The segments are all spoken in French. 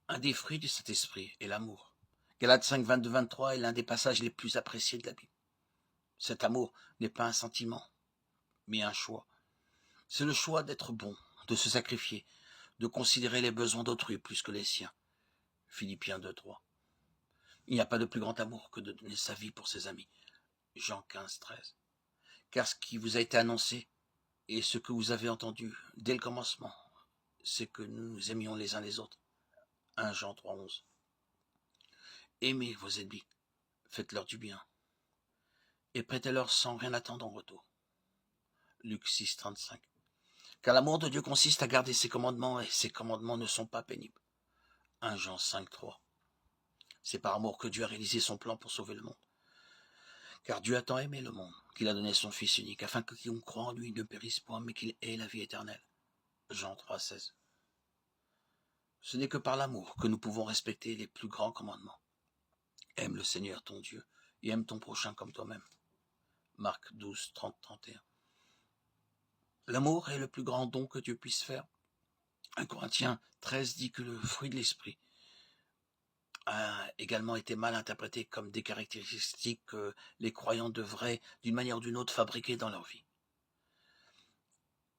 Un des fruits du Saint-Esprit est l'amour. Galates 5, 22, 23 est l'un des passages les plus appréciés de la Bible. Cet amour n'est pas un sentiment, mais un choix. C'est le choix d'être bon, de se sacrifier, de considérer les besoins d'autrui plus que les siens. Philippiens 2, 3. Il n'y a pas de plus grand amour que de donner sa vie pour ses amis. Jean 15, 13. Car ce qui vous a été annoncé et ce que vous avez entendu dès le commencement, c'est que nous nous aimions les uns les autres. 1 Jean 3, 11. Aimez vos ennemis, faites-leur du bien, et prêtez-leur sans rien attendre en retour. Luc 6, 35. Car l'amour de Dieu consiste à garder ses commandements, et ses commandements ne sont pas pénibles. 1 Jean 5, 3. C'est par amour que Dieu a réalisé son plan pour sauver le monde. Car Dieu a tant aimé le monde qu'il a donné son Fils unique, afin que quiconque croit en lui ne périsse point, mais qu'il ait la vie éternelle. Jean 3, 16. Ce n'est que par l'amour que nous pouvons respecter les plus grands commandements. Aime le Seigneur ton Dieu, et aime ton prochain comme toi-même. Marc 12, 30, 31. L'amour est le plus grand don que Dieu puisse faire. 1 Corinthiens 13 dit que le fruit de l'esprit a également été mal interprété comme des caractéristiques que les croyants devraient, d'une manière ou d'une autre, fabriquer dans leur vie.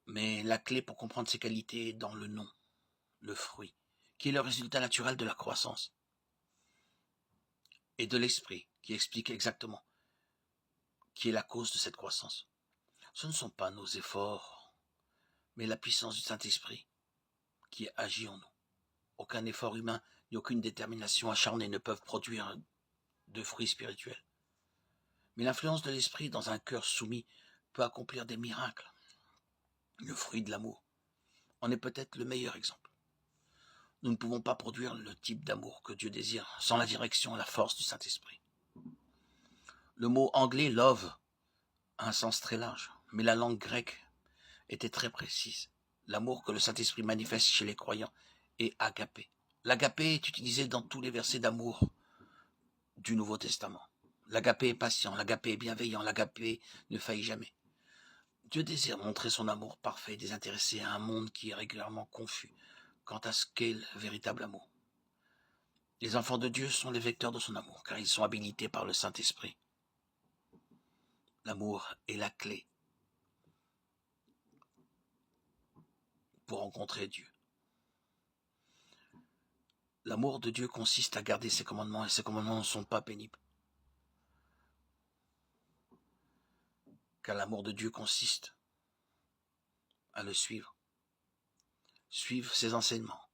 Mais la clé pour comprendre ces qualités est dans le nom, le fruit, qui est le résultat naturel de la croissance, et de l'esprit, qui explique exactement qui est la cause de cette croissance. Ce ne sont pas nos efforts, mais la puissance du Saint-Esprit qui agit en nous. Aucun effort humain ni aucune détermination acharnée ne peuvent produire de fruits spirituels. Mais l'influence de l'Esprit dans un cœur soumis peut accomplir des miracles. Le fruit de l'amour en est peut-être le meilleur exemple. Nous ne pouvons pas produire le type d'amour que Dieu désire sans la direction et la force du Saint-Esprit. Le mot anglais « love » a un sens très large, mais la langue grecque était très précise. L'amour que le Saint-Esprit manifeste chez les croyants est agapé. L'agapé est utilisé dans tous les versets d'amour du Nouveau Testament. L'agapé est patient, l'agapé est bienveillant, l'agapé ne faillit jamais. Dieu désire montrer son amour parfait et désintéressé à un monde qui est régulièrement confus quant à ce qu'est le véritable amour. Les enfants de Dieu sont les vecteurs de son amour, car ils sont habilités par le Saint-Esprit. L'amour est la clé pour rencontrer Dieu. L'amour de Dieu consiste à garder ses commandements, et ses commandements ne sont pas pénibles. Car l'amour de Dieu consiste à le suivre. Suivre ses enseignements,